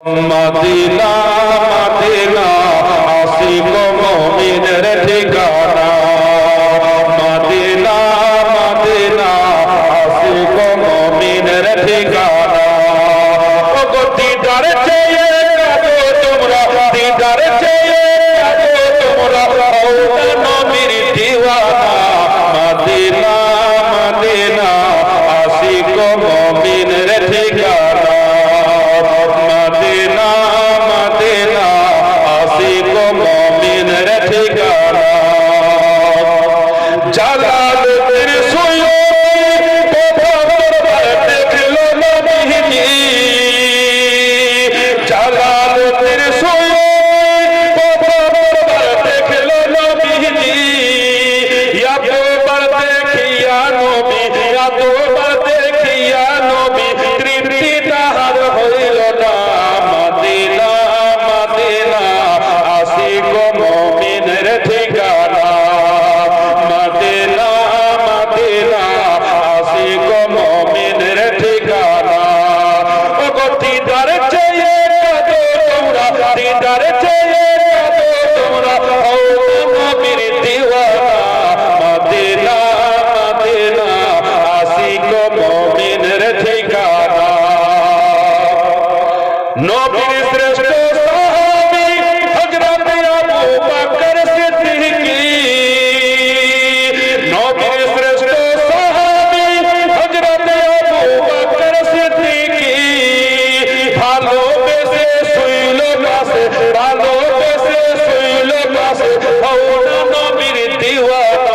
Medina Medina Ashiq মুমিনের ঠিকানা Medina Medina Ashiq মুমিনের ঠিকানা ও গো দিদার চেয়ে কাঁদো তোমরা দিদার চেয়ে কাঁদো তোমরা ও নবীর দিওয়ানা মদিনা মদিনা আশিক মুমিনের ঠিকানা মদিনা মদিনা আশিক মুমিনের ঠিকানা জালালুদ্দিন সুয়ুতি দেখলো নবীজি জালালুদ্দিন সুয়ুতি দেখলো নবীজি এতবার দেখিয়া নবী এতবার দেখিয়া নবী তৃপ্তি তাহার হইল না মদিনা মদিনা আশিক মুমিনের ঠিকানা মদিনা মদিনা আশিক মুমিনের ঠিকানা ও গো দিদার চেয়ে কাঁদো তোমরা দিদার চেয়ে কাঁদো তোমরা ও নবীর দিওয়ানা মদিনা মদিনা আশিক মুমিনের ঠিকানা নবীর শ্রেষ্ঠ সাহাবী হযরত আবু বকর সিদ্দিকী নবীর শ্রেষ্ঠ সাহাবী হযরত আবু বকর সিদ্দিকী ভালোবেসে শুইল কাছে ভালোবেসে শুইল কাছে ও নবীর দিওয়ানা